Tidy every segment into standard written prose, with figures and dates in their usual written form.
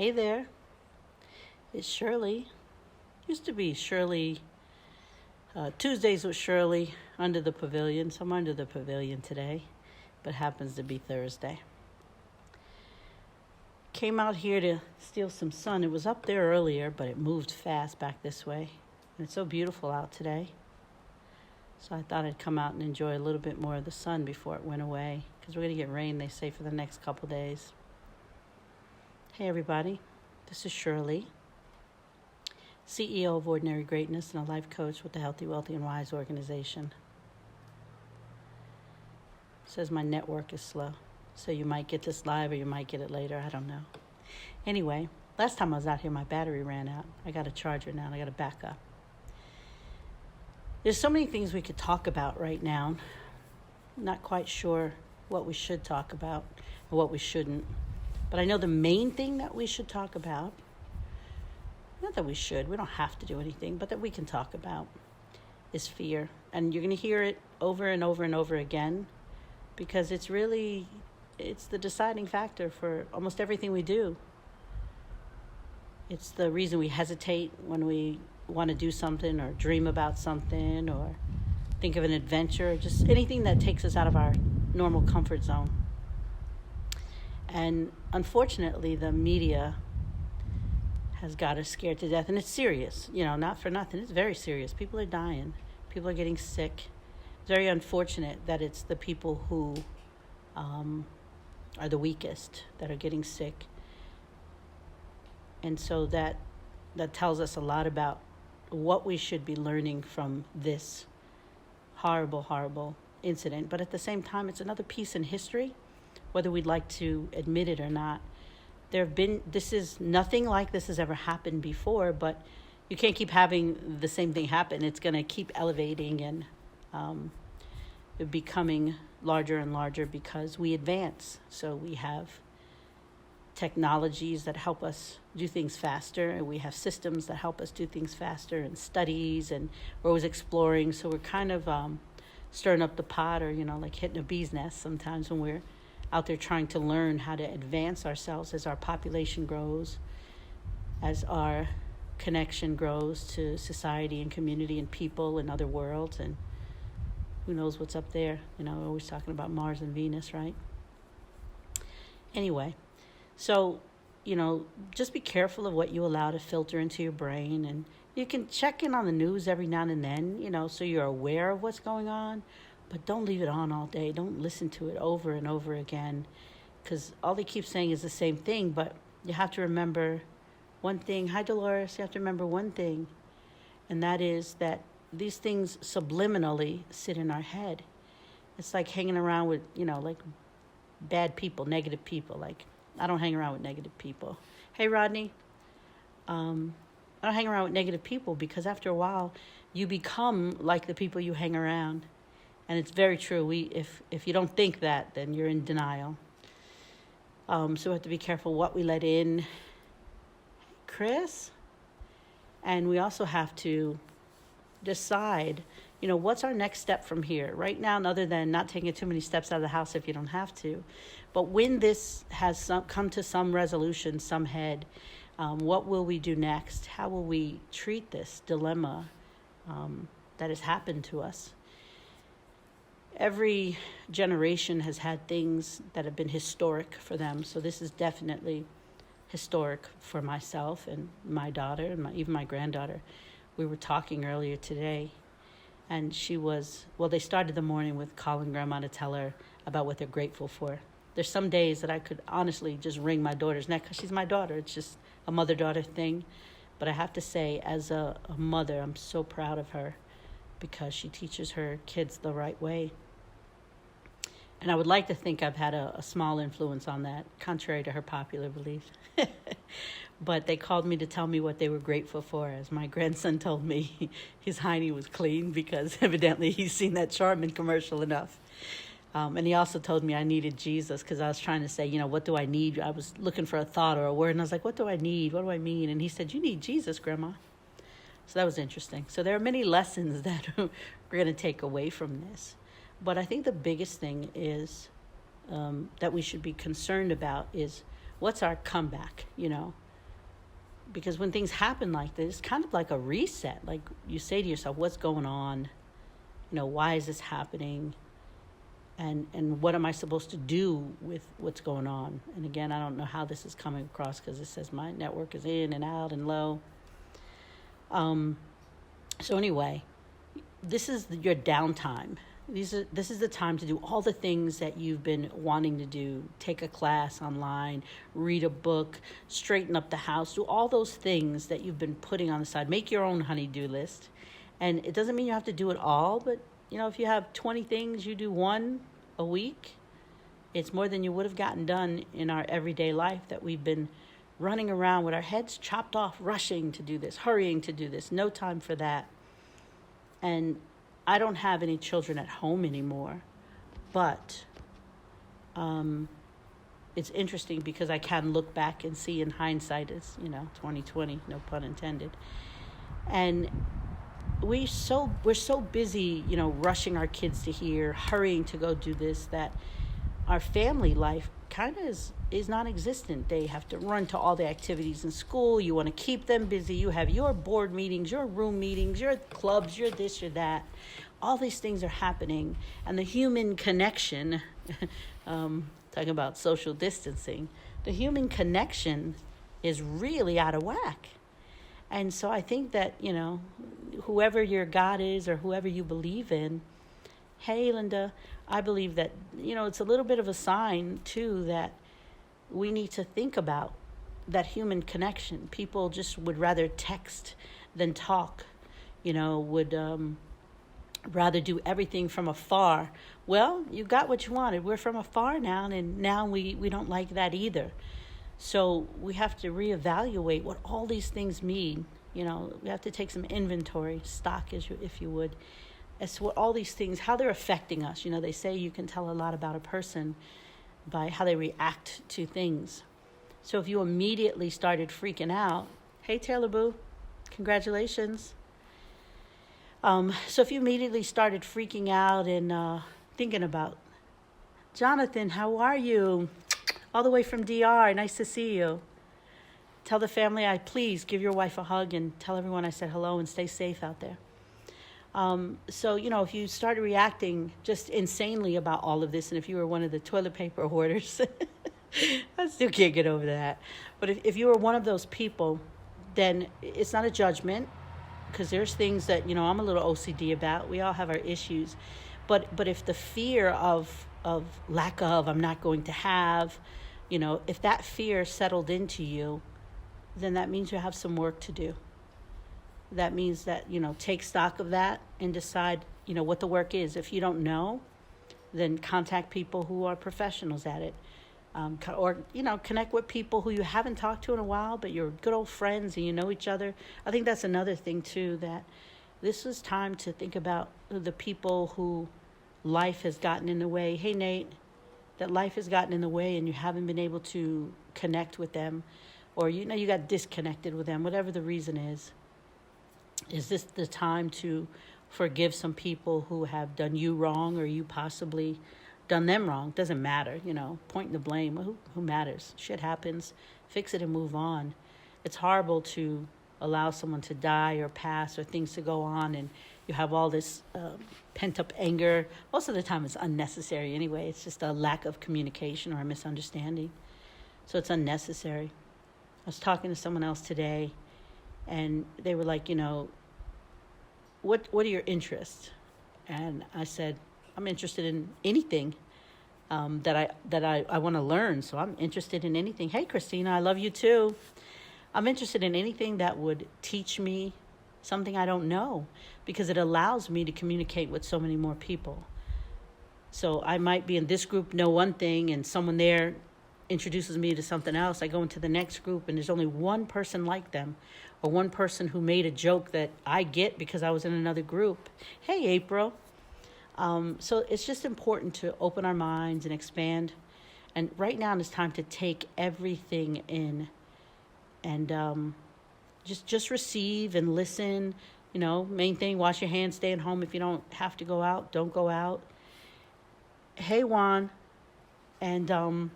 Hey there, it's Shirley. Used to be Shirley, Tuesdays with Shirley under the pavilion. So I'm under the pavilion today, but happens to be Thursday. Came out here to steal some sun. It was up there earlier, but it moved fast back this way. And it's so beautiful out today. So I thought I'd come out and enjoy a little bit more of the sun before it went away, because we're going to get rain, they say, for the next couple days. Hey everybody, this is Shirley, CEO of Ordinary Greatness and a life coach with the Healthy, Wealthy, and Wise organization. It says my network is slow, so you might get this live or you might get it later, I don't know. Anyway, last time I was out here my battery ran out. I got a charger now and I got a backup. There's so many things we could talk about right now. I'm not quite sure what we should talk about or what we shouldn't. But I know the main thing that we should talk about, not that we should, we don't have to do anything, but that we can talk about, is fear. And you're going to hear it over and over and over again, because it's the deciding factor for almost everything we do. It's the reason we hesitate when we want to do something or dream about something or think of an adventure, just anything that takes us out of our normal comfort zone. And unfortunately, the media has got us scared to death. And it's serious, not for nothing. It's very serious. People are dying. People are getting sick. It's very unfortunate that it's the people who are the weakest that are getting sick. And so that tells us a lot about what we should be learning from this horrible, horrible incident. But at the same time, it's another piece in history, whether we'd like to admit it or not. This is nothing like this has ever happened before, but you can't keep having the same thing happen. It's going to keep elevating and becoming larger and larger because we advance. So we have technologies that help us do things faster, and we have systems that help us do things faster, and studies, and we're always exploring. So we're kind of stirring up the pot, or like hitting a bee's nest sometimes when we're out there trying to learn how to advance ourselves as our population grows, as our connection grows to society and community and people and other worlds, and who knows what's up there. We're always talking about Mars and Venus, right? Anyway, so, just be careful of what you allow to filter into your brain, and you can check in on the news every now and then, so you're aware of what's going on. But don't leave it on all day. Don't listen to it over and over again, because all they keep saying is the same thing. But you have to remember one thing. Hi, Dolores. You have to remember one thing, and that is that these things subliminally sit in our head. It's like hanging around with, like bad people, negative people. Like, I don't hang around with negative people. Hey, Rodney. I don't hang around with negative people because after a while, you become like the people you hang around. And it's very true. If you don't think that, then you're in denial. So we have to be careful what we let in. Chris? And we also have to decide, what's our next step from here? Right now, other than not taking too many steps out of the house if you don't have to. But when this has come to some resolution, some head, what will we do next? How will we treat this dilemma that has happened to us? Every generation has had things that have been historic for them. So this is definitely historic for myself and my daughter and even my granddaughter. We were talking earlier today, and they started the morning with calling Grandma to tell her about what they're grateful for. There's some days that I could honestly just wring my daughter's neck because she's my daughter. It's just a mother-daughter thing. But I have to say, as a mother, I'm so proud of her because she teaches her kids the right way. And I would like to think I've had a small influence on that, contrary to her popular belief. But they called me to tell me what they were grateful for. As my grandson told me, his hiney was clean because evidently he's seen that Charmin commercial enough. And he also told me I needed Jesus because I was trying to say, what do I need? I was looking for a thought or a word, and I was like, what do I need? What do I mean? And he said, you need Jesus, Grandma. So that was interesting. So there are many lessons that we're going to take away from this. But I think the biggest thing is that we should be concerned about is what's our comeback, because when things happen like this, it's kind of like a reset. Like you say to yourself, what's going on? Why is this happening? And what am I supposed to do with what's going on? And again, I don't know how this is coming across because it says my network is in and out and low. So anyway, this is your downtime. This is the time to do all the things that you've been wanting to do. Take a class online, read a book, straighten up the house, do all those things that you've been putting on the side. Make your own honey-do list. And it doesn't mean you have to do it all, but if you have 20 things, you do one a week. It's more than you would have gotten done in our everyday life that we've been running around with our heads chopped off, rushing to do this, hurrying to do this, no time for that. And I don't have any children at home anymore, but it's interesting because I can look back and see in hindsight, it's 2020, no pun intended. And we're so busy, rushing our kids to here, hurrying to go do this, that our family life kind of is non-existent. They have to run to all the activities in school. You want to keep them busy. You have your board meetings, your room meetings, your clubs, your this, your that. All these things are happening. And the human connection, talking about social distancing, the human connection is really out of whack. And so I think that, whoever your God is or whoever you believe in, hey, Linda, I believe that, it's a little bit of a sign, too, that we need to think about that human connection. People just would rather text than talk, would rather do everything from afar. Well, you got what you wanted. We're from afar now, and now we don't like that either. So we have to reevaluate what all these things mean. We have to take some inventory, stock, if you would, as to what all these things, how they're affecting us. They say you can tell a lot about a person by how they react to things. So if you immediately started freaking out, hey, Taylor Boo, congratulations. So if you immediately started freaking out and thinking about, Jonathan, how are you? All the way from DR, nice to see you. Tell the family please give your wife a hug and tell everyone I said hello and stay safe out there. So, if you started reacting just insanely about all of this, and if you were one of the toilet paper hoarders, I still can't get over that. But if you were one of those people, then it's not a judgment, because there's things that, I'm a little OCD about. We all have our issues. But if the fear of lack of, I'm not going to have, if that fear settled into you, then that means you have some work to do. That means that, take stock of that and decide, what the work is. If you don't know, then contact people who are professionals at it. Or connect with people who you haven't talked to in a while, but you're good old friends and you know each other. I think that's another thing, too, that this is time to think about the people who life has gotten in the way. Hey, Nate, that life has gotten in the way and you haven't been able to connect with them, or you got disconnected with them, whatever the reason is. Is this the time to forgive some people who have done you wrong, or you possibly done them wrong? Doesn't matter, pointing the blame. Who matters? Shit happens. Fix it and move on. It's horrible to allow someone to die or pass or things to go on, and you have all this pent-up anger. Most of the time it's unnecessary anyway. It's just a lack of communication or a misunderstanding. So it's unnecessary. I was talking to someone else today, and they were like, what are your interests? And I said, I'm interested in anything that I want to learn. So I'm interested in anything. Hey, Christina, I love you too. I'm interested in anything that would teach me something I don't know, because it allows me to communicate with so many more people. So I might be in this group, know one thing, and someone there introduces me to something else. I go into the next group and there's only one person like them, or one person who made a joke that I get because I was in another group. Hey, April. So it's just important to open our minds and expand. And right now it's time to take everything in and just receive and listen. Main thing, wash your hands, stay at home. If you don't have to go out, don't go out. Hey, Juan. And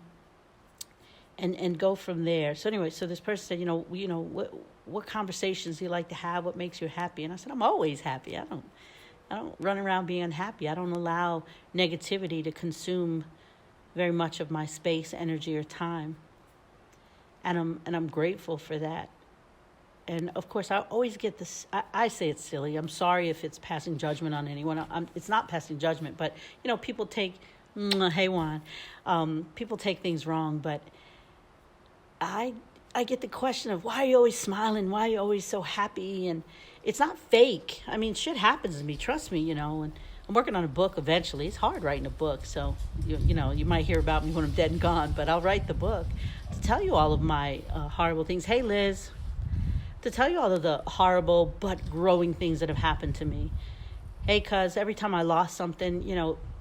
and go from there. So anyway, so this person said, what conversations do you like to have? What makes you happy? And I said, I'm always happy. I don't run around being unhappy. I don't allow negativity to consume very much of my space, energy, or time. And I'm grateful for that. And of course, I always get this. I say it's silly. I'm sorry if it's passing judgment on anyone. It's not passing judgment, but people take. Hey Juan, people take things wrong. But I get the question of, why are you always smiling? Why are you always so happy? And it's not fake. I mean, shit happens to me. Trust me. And I'm working on a book eventually. It's hard writing a book, so you might hear about me when I'm dead and gone. But I'll write the book to tell you all of my horrible things. Hey Liz. To tell you all of the horrible but growing things that have happened to me. Hey, cuz every time I lost something,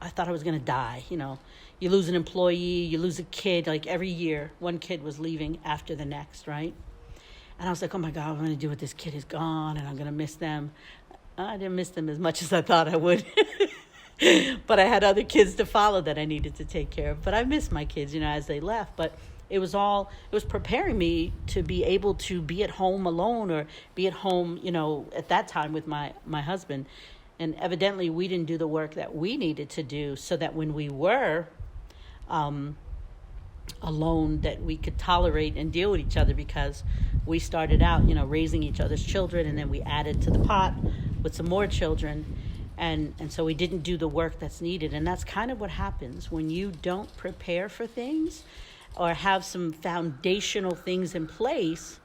I thought I was going to die. You lose an employee, you lose a kid, like every year, one kid was leaving after the next, right? And I was like, oh my God, what am I going to do with this kid is gone and I'm going to miss them. I didn't miss them as much as I thought I would. But I had other kids to follow that I needed to take care of. But I missed my kids, as they left. But it was preparing me to be able to be at home alone, or be at home, at that time with my husband. And evidently we didn't do the work that we needed to do, so that when we were alone, that we could tolerate and deal with each other, because we started out, raising each other's children, and then we added to the pot with some more children. And so we didn't do the work that's needed. And that's kind of what happens when you don't prepare for things or have some foundational things in place.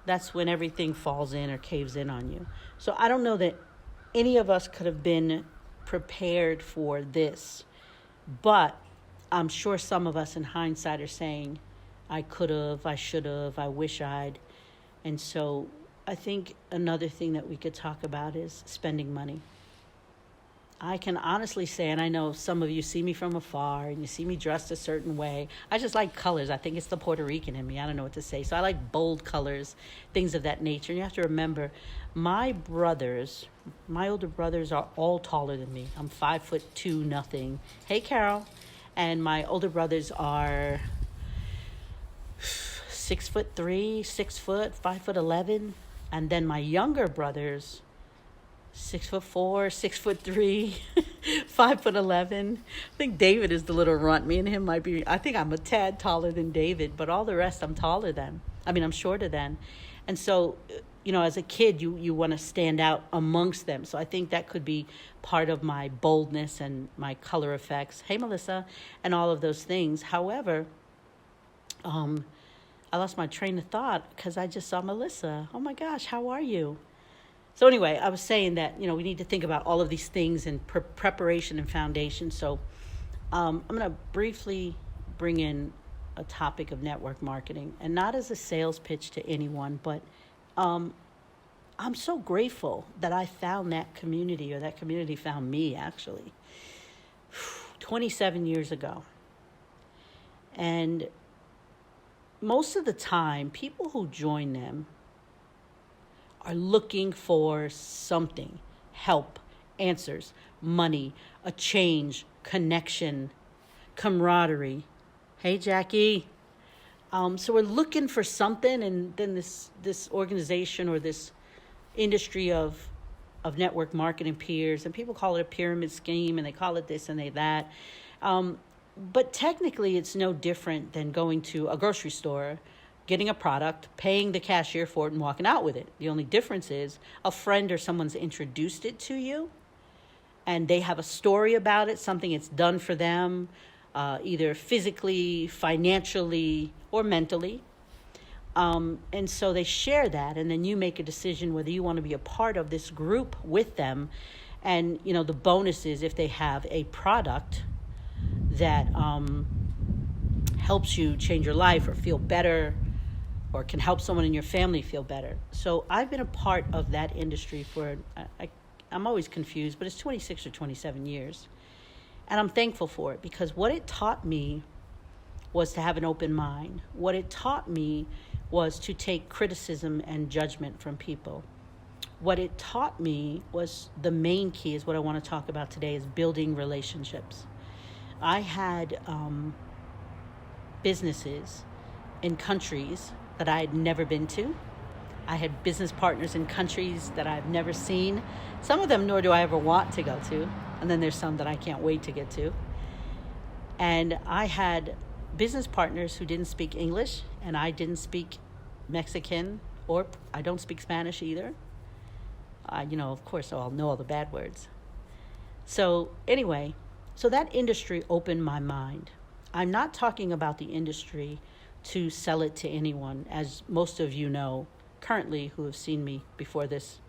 That's when everything falls in or caves in on you. So I don't know that any of us could have been prepared for this, but I'm sure some of us in hindsight are saying, I could have, I should have, I wish I'd. And so I think another thing that we could talk about is spending money. I can honestly say, and I know some of you see me from afar and you see me dressed a certain way. I just like colors. I think it's the Puerto Rican in me. I don't know what to say. So I like bold colors, things of that nature. And you have to remember, my older brothers are all taller than me. I'm 5'2", nothing. Hey, Carol. And my older brothers are 6'3", 6 foot, 5'11". And then my younger brothers, 6'4", 6'3", 5'11". I think David is the little runt. Me and him might be. I think I'm a tad taller than David, but all the rest I'm taller than. I'm shorter than. And so, as a kid, you want to stand out amongst them. So I think that could be part of my boldness and my color effects. Hey, Melissa, and all of those things. However, I lost my train of thought because I just saw Melissa. Oh my gosh, how are you? So anyway, I was saying that, we need to think about all of these things in preparation and foundation. So I'm going to briefly bring in a topic of network marketing, and not as a sales pitch to anyone, but I'm so grateful that I found that community, or that community found me, actually, 27 years ago. And most of the time, people who join them are looking for something: help, answers, money, a change, connection, camaraderie. Hey, Jackie. So we're looking for something, and then this organization or this industry of network marketing peers, and people call it a pyramid scheme, and they call it this and they that. But technically, it's no different than going to a grocery store, getting a product, paying the cashier for it, and walking out with it. The only difference is a friend or someone's introduced it to you, and they have a story about it, something it's done for them, either physically, financially, or mentally. And so they share that, and then you make a decision whether you want to be a part of this group with them. And, the bonus is if they have a product that helps you change your life or feel better, or can help someone in your family feel better. So I've been a part of that industry for, I'm always confused, but it's 26 or 27 years. And I'm thankful for it, because what it taught me was to have an open mind. What it taught me was to take criticism and judgment from people. What it taught me was, the main key is what I want to talk about today, is building relationships. I had businesses in countries that I had never been to. I had business partners in countries that I've never seen. Some of them, nor do I ever want to go to. And then there's some that I can't wait to get to. And I had business partners who didn't speak English, and I didn't speak Mexican, or I don't speak Spanish either. Of course, I'll know all the bad words. So anyway, so that industry opened my mind. I'm not talking about the industry to sell it to anyone, as most of you know currently who have seen me before this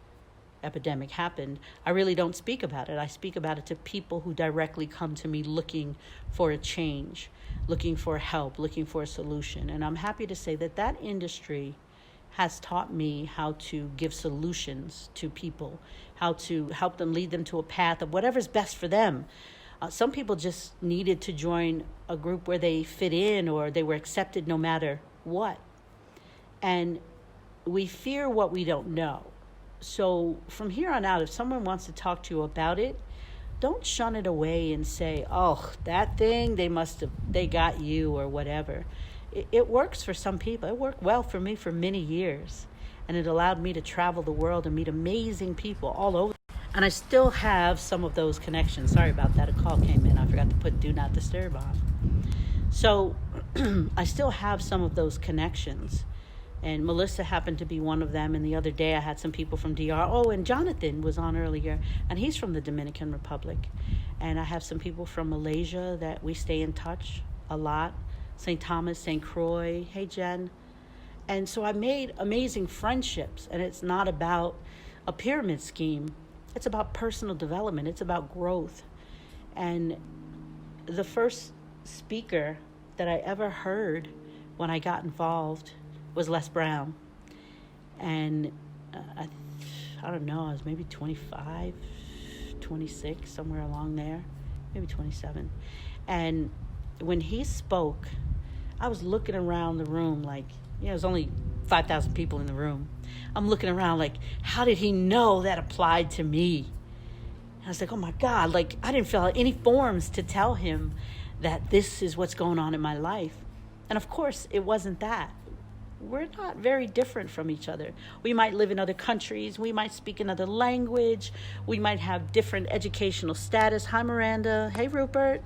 epidemic happened. I really don't speak about it. I speak about it to people who directly come to me looking for a change, looking for help, looking for a solution. And I'm happy to say that that industry has taught me how to give solutions to people, how to help them, lead them to a path of whatever's best for them. Some people just needed to join a group where they fit in or they were accepted no matter what. And we fear what we don't know. So from here on out, if someone wants to talk to you about it, don't shun it away and say, oh, that thing, they got you or whatever. It works for some people. It worked well for me for many years. And it allowed me to travel the world and meet amazing people all over. And I still have some of those connections. Sorry about that. A call came in. I forgot to put Do Not Disturb on. So I still have some of those connections. And Melissa happened to be one of them. And the other day I had some people from DR. Oh, and Jonathan was on earlier. And he's from the Dominican Republic. And I have some people from Malaysia that we stay in touch a lot. St. Thomas, St. Croix. Hey, Jen. And so I made amazing friendships. And it's not about a pyramid scheme. It's about personal development. It's about growth. And the first speaker that I ever heard when I got involved was Les Brown. And I don't know, I was maybe 25, 26, somewhere along there, maybe 27. And when he spoke, I was looking around the room like, there's only 5,000 people in the room. I'm looking around like, how did he know that applied to me? And I was like, oh my God, like I didn't fill out any forms to tell him that this is what's going on in my life. And of course, it wasn't that. We're not very different from each other. We might live in other countries. We might speak another language. We might have different educational status. Hi, Miranda. Hey, Rupert.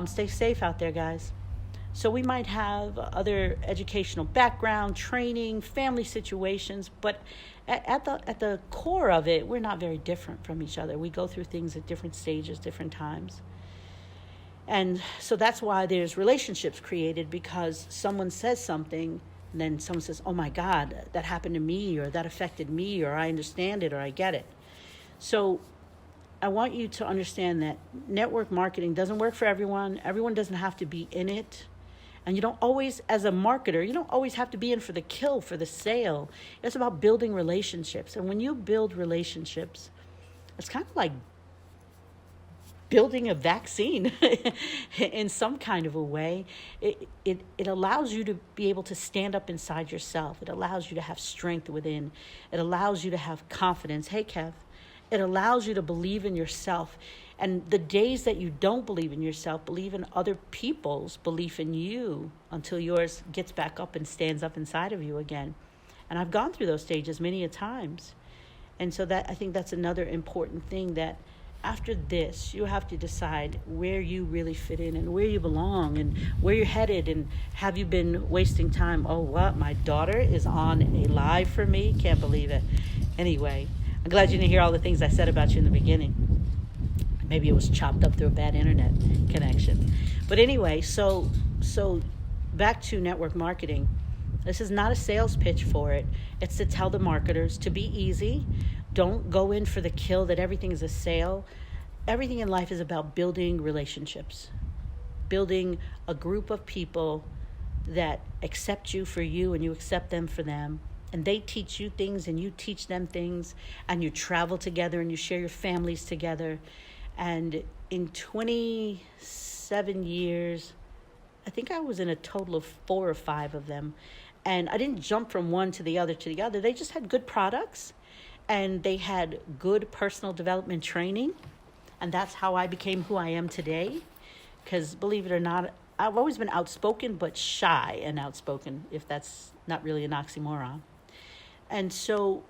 Stay safe out there, guys. So we might have other educational background, training, family situations, but at the core of it, we're not very different from each other. We go through things at different stages, different times. And so that's why there's relationships created, because someone says something and then someone says, oh my God, that happened to me, or that affected me, or I understand it, or I get it. So I want you to understand that network marketing doesn't work for everyone. Everyone doesn't have to be in it. And you don't always, as a marketer, you don't always have to be in for the kill, for the sale. It's about building relationships. And when you build relationships, it's kind of like building a vaccine in some kind of a way. It allows you to be able to stand up inside yourself. It allows you to have strength within. It allows you to have confidence. Hey, Kev. It allows you to believe in yourself. And the days that you don't believe in yourself, believe in other people's belief in you until yours gets back up and stands up inside of you again. And I've gone through those stages many a times. And so that I think that's another important thing, that after this, you have to decide where you really fit in and where you belong and where you're headed, and have you been wasting time? Oh, what? My daughter is on a live for me? Can't believe it. Anyway, I'm glad you didn't hear all the things I said about you in the beginning. Maybe it was chopped up through a bad internet connection. But anyway, so back to network marketing. This is not a sales pitch for it. It's to tell the marketers to be easy. Don't go in for the kill, that everything is a sale. Everything in life is about building relationships, building a group of people that accept you for you and you accept them for them. And they teach you things and you teach them things, and you travel together and you share your families together. And in 27 years, I think I was in a total of 4 or 5 of them. And I didn't jump from one to the other. They just had good products, and they had good personal development training. And that's how I became who I am today. Because believe it or not, I've always been outspoken, but shy and outspoken, if that's not really an oxymoron. And so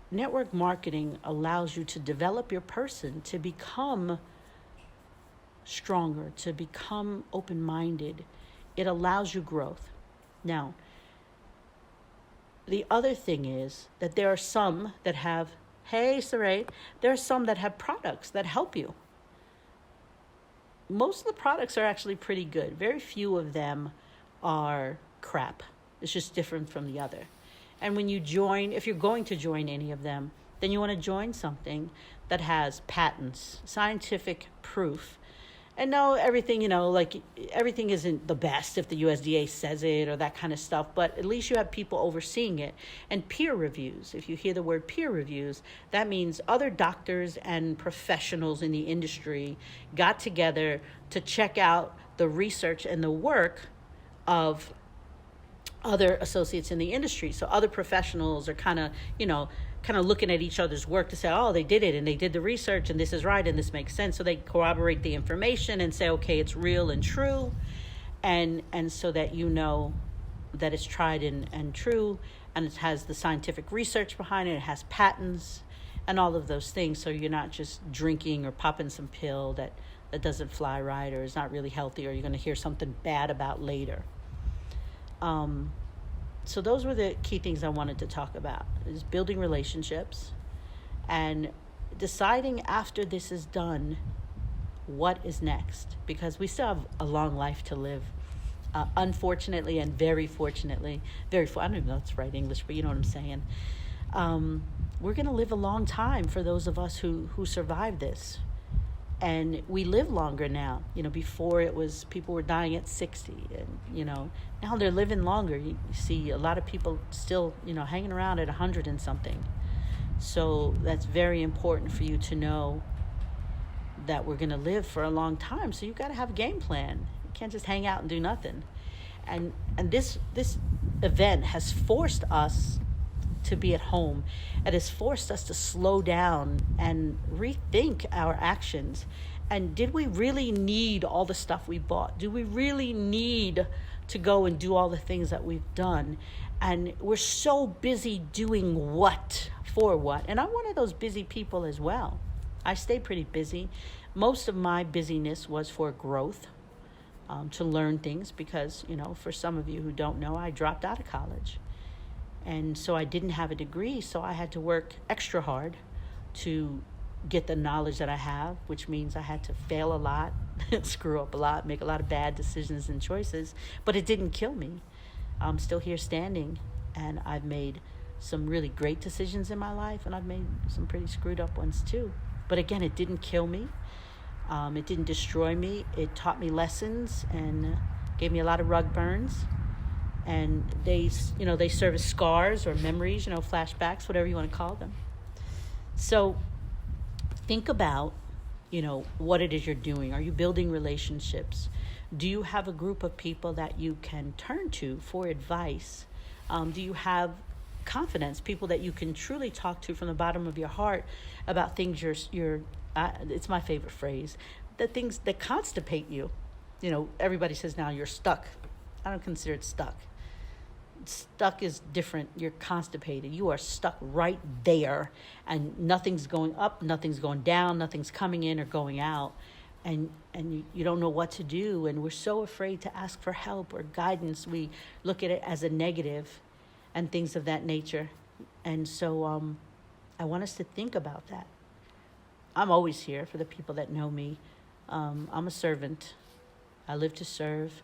network marketing allows you to develop your person to become stronger, to become open-minded. It allows you growth. Now, the other thing is that there are some that have, hey, Saray, there are some that have products that help you. Most of the products are actually pretty good. Very few of them are crap. It's just different from the other. And when you join, if you're going to join any of them, then you want to join something that has patents, scientific proof. And no, everything, like everything isn't the best if the USDA says it or that kind of stuff, but at least you have people overseeing it. And peer reviews, if you hear the word peer reviews, that means other doctors and professionals in the industry got together to check out the research and the work of other associates in the industry. So other professionals are kind of looking at each other's work to say, oh, they did it and they did the research and this is right and this makes sense. So they corroborate the information and say, okay, it's real and true. And so that you know that it's tried and true, and it has the scientific research behind it. It has patents and all of those things. So you're not just drinking or popping some pill that doesn't fly right or is not really healthy, or you're going to hear something bad about later. So those were the key things I wanted to talk about, is building relationships and deciding after this is done, what is next, because we still have a long life to live. Unfortunately and very fortunately, I don't even know if it's right English, but you know what I'm saying. We're going to live a long time for those of us who survive this. And we live longer now. Before it was people were dying at 60, and now they're living longer. You see a lot of people still hanging around at 100 and something. So that's very important for you to know that we're going to live for a long time. So you've got to have a game plan. You can't just hang out and do nothing. And this event has forced us to be at home. It has forced us to slow down and rethink our actions. And did we really need all the stuff we bought? Do we really need to go and do all the things that we've done? And we're so busy doing what for what? And I'm one of those busy people as well. I stay pretty busy. Most of my busyness was for growth, to learn things, because, for some of you who don't know, I dropped out of college. And so I didn't have a degree, so I had to work extra hard to get the knowledge that I have, which means I had to fail a lot, screw up a lot, make a lot of bad decisions and choices, but it didn't kill me. I'm still here standing, and I've made some really great decisions in my life, and I've made some pretty screwed up ones too. But again, it didn't kill me. It didn't destroy me. It taught me lessons and gave me a lot of rug burns. And they serve as scars or memories, flashbacks, whatever you want to call them. So think about, what it is you're doing. Are you building relationships? Do you have a group of people that you can turn to for advice? Do you have confidence, people that you can truly talk to from the bottom of your heart about things it's my favorite phrase, the things that constipate you. Everybody says now you're stuck. I don't consider it stuck. Stuck is different. You're constipated. You are stuck right there, and nothing's going up, nothing's going down, nothing's coming in or going out, and you don't know what to do, and we're so afraid to ask for help or guidance. We look at it as a negative and things of that nature. And so I want us to think about that. I'm always here for the people that know me. I'm a servant. I live to serve.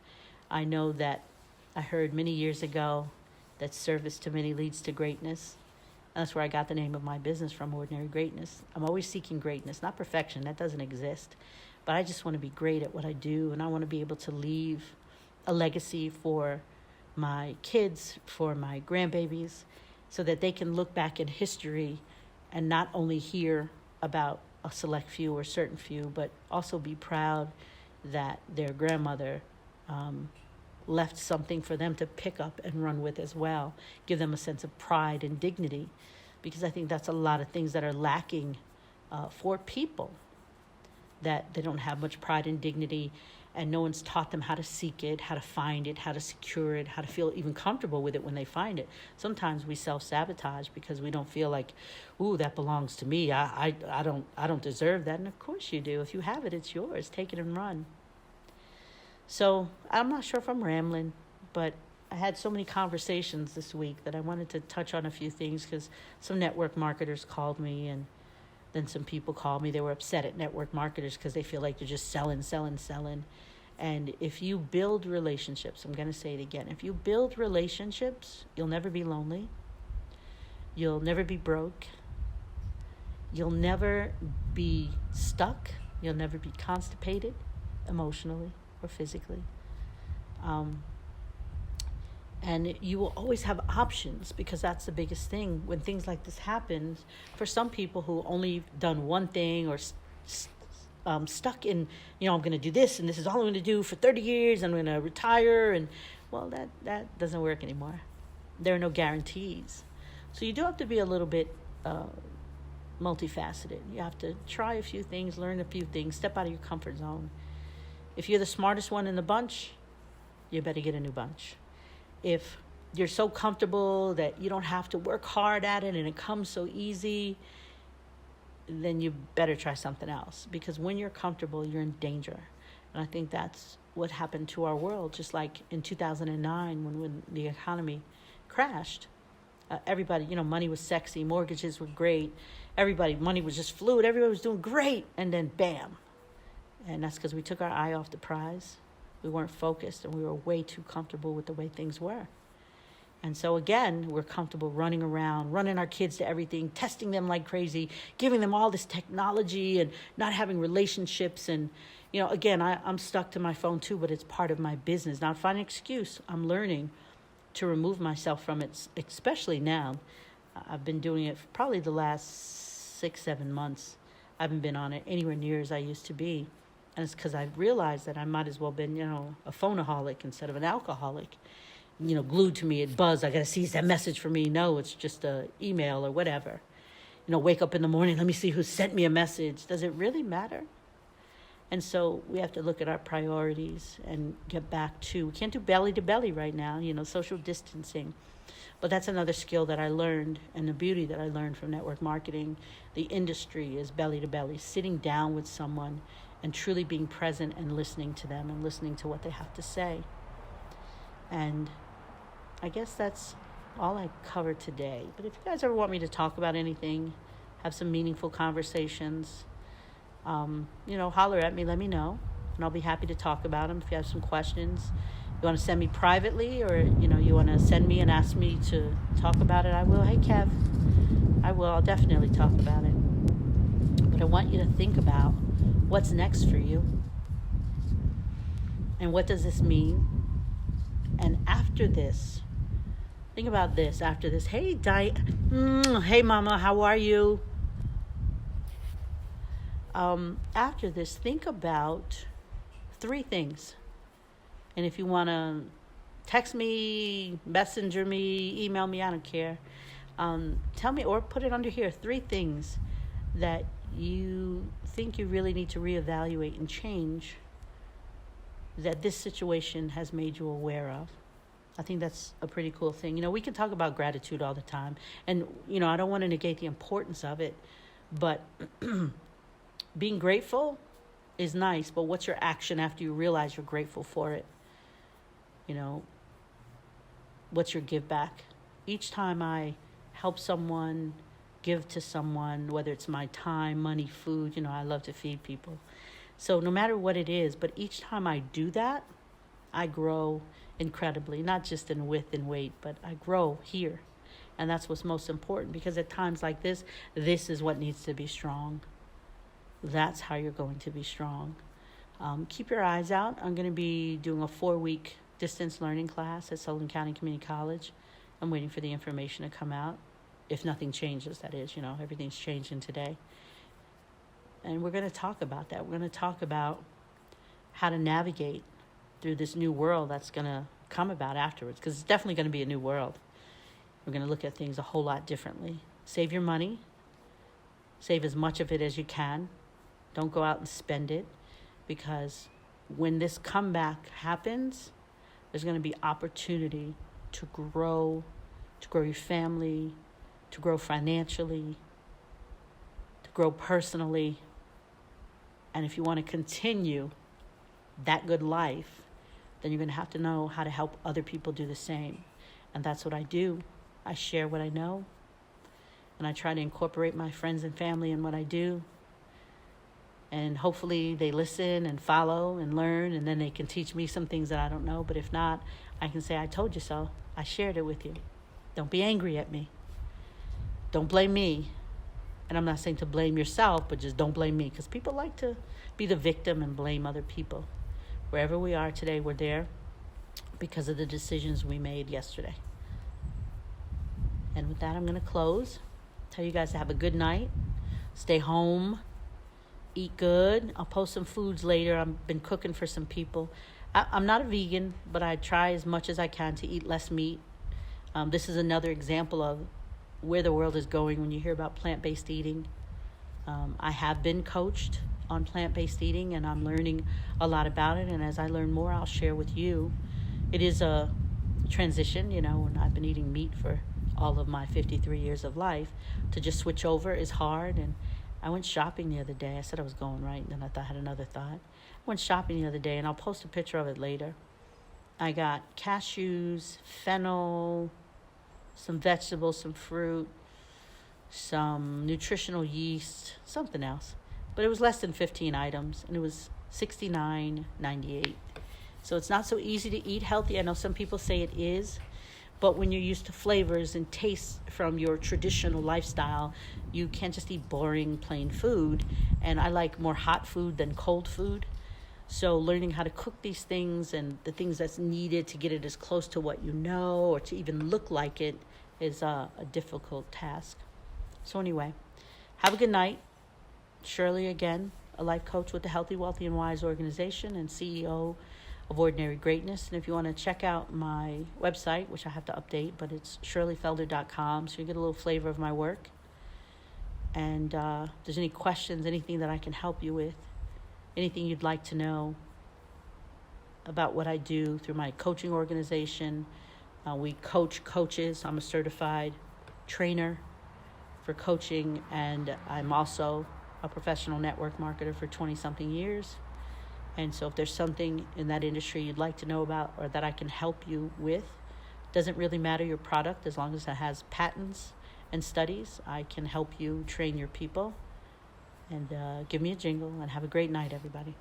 I know that I heard many years ago that service to many leads to greatness. That's where I got the name of my business from, Ordinary Greatness. I'm always seeking greatness, not perfection. That doesn't exist. But I just want to be great at what I do, and I want to be able to leave a legacy for my kids, for my grandbabies, so that they can look back in history and not only hear about a select few or certain few, but also be proud that their grandmother left something for them to pick up and run with as well. Give them a sense of pride and dignity, because I think that's a lot of things that are lacking for people, that they don't have much pride and dignity, and no one's taught them how to seek it, how to find it, how to secure it, how to feel even comfortable with it when they find it. Sometimes we self-sabotage because we don't feel like, ooh, that belongs to me. I don't deserve that. And of course you do. If you have it, it's yours. Take it and run. So I'm not sure if I'm rambling, but I had so many conversations this week that I wanted to touch on a few things because some network marketers called me, and then some people called me. They were upset at network marketers because they feel like they're just selling. And if you build relationships, I'm going to say it again, if you build relationships, you'll never be lonely. You'll never be broke. You'll never be stuck. You'll never be constipated emotionally or physically. And you will always have options, because that's the biggest thing when things like this happen. For some people who only done one thing or stuck in, I'm going to do this and this is all I'm going to do for 30 years. I'm going to retire. And well, that doesn't work anymore. There are no guarantees. So you do have to be a little bit multifaceted. You have to try a few things, learn a few things, step out of your comfort zone. If you're the smartest one in the bunch, you better get a new bunch. If you're so comfortable that you don't have to work hard at it and it comes so easy, then you better try something else. Because when you're comfortable, you're in danger. And I think that's what happened to our world. Just like in 2009 when the economy crashed. Everybody, money was sexy. Mortgages were great. Money was just fluid. Everybody was doing great. And then bam. And that's because we took our eye off the prize. We weren't focused, and we were way too comfortable with the way things were. And so again, we're comfortable running around, running our kids to everything, testing them like crazy, giving them all this technology and not having relationships. And, again, I'm stuck to my phone too, but it's part of my business. Not find an excuse. I'm learning to remove myself from it, especially now. I've been doing it for probably the last 6-7 months. I haven't been on it anywhere near as I used to be. And it's because I've realized that I might as well been, a phoneaholic instead of an alcoholic. Glued to me, it buzz. I got to see, is that message for me? No, it's just a email or whatever. Wake up in the morning, let me see who sent me a message. Does it really matter? And so we have to look at our priorities and get back to, we can't do belly to belly right now, social distancing. But that's another skill that I learned, and the beauty that I learned from network marketing. The industry is belly to belly, sitting down with someone and truly being present and listening to them and listening to what they have to say. And I guess that's all I covered today. But if you guys ever want me to talk about anything, have some meaningful conversations, holler at me, let me know, and I'll be happy to talk about them. If you have some questions, you want to send me privately, or, you want to send me and ask me to talk about it, I will. Hey, Kev, I will. I'll definitely talk about it. But I want you to think about what's next for you, and what does this mean? And after this, think about this. After this, hey, hey, Mama, how are you? After this, think about 3 things. And if you want to text me, messenger me, email me, I don't care. Tell me, or put it under here, 3 things that you think you really need to reevaluate and change that this situation has made you aware of. I think that's a pretty cool thing. We can talk about gratitude all the time. And, I don't want to negate the importance of it. But being grateful is nice. But what's your action after you realize you're grateful for it? What's your give back? Each time I help someone, give to someone, whether it's my time, money, food, I love to feed people. So no matter what it is, but each time I do that, I grow incredibly, not just in width and weight, but I grow here. And that's what's most important, because at times like this is what needs to be strong. That's how you're going to be strong. Keep your eyes out. I'm going to be doing a 4-week distance learning class at Sullivan County Community College. I'm waiting for the information to come out. If nothing changes, that is, everything's changing today. And we're going to talk about that. We're going to talk about how to navigate through this new world that's going to come about afterwards, because it's definitely going to be a new world. We're going to look at things a whole lot differently. Save your money. Save as much of it as you can. Don't go out and spend it, because when this comeback happens, there's going to be opportunity to grow your family, to grow financially, to grow personally. And if you want to continue that good life, then you're going to have to know how to help other people do the same. And that's what I do. I share what I know, and I try to incorporate my friends and family in what I do. And hopefully they listen and follow and learn, and then they can teach me some things that I don't know. But if not, I can say, I told you so. I shared it with you. Don't be angry at me. Don't blame me. And I'm not saying to blame yourself, but just don't blame me, because people like to be the victim and blame other people. Wherever we are today, we're there because of the decisions we made yesterday. And with that, I'm going to close. Tell you guys to have a good night. Stay home. Eat good. I'll post some foods later. I've been cooking for some people. I'm not a vegan, but I try as much as I can to eat less meat. This is another example of where the world is going when you hear about plant-based eating. I have been coached on plant-based eating, and I'm learning a lot about it. And as I learn more, I'll share with you. It is a transition, and I've been eating meat for all of my 53 years of life. To just switch over is hard. And I went shopping the other day. I said I was going, right? And then I had another thought. I went shopping the other day, and I'll post a picture of it later. I got cashews, fennel, some vegetables, some fruit, some nutritional yeast, something else. But it was less than 15 items, and it was $69.98. So it's not so easy to eat healthy. I know some people say it is, but when you're used to flavors and tastes from your traditional lifestyle, you can't just eat boring, plain food. And I like more hot food than cold food. So learning how to cook these things and the things that's needed to get it as close to what you know or to even look like it is a difficult task. So anyway, have a good night. Shirley again, a life coach with the Healthy, Wealthy, and Wise organization and CEO of Ordinary Greatness. And if you want to check out my website, which I have to update, but it's shirleyfelder.com, so you get a little flavor of my work. And if there's any questions, anything that I can help you with, anything you'd like to know about what I do through my coaching organization. We coach coaches. I'm a certified trainer for coaching, and I'm also a professional network marketer for 20-something years. And so if there's something in that industry you'd like to know about or that I can help you with, doesn't really matter your product, as long as it has patents and studies, I can help you train your people. And give me a jingle, and have a great night, everybody.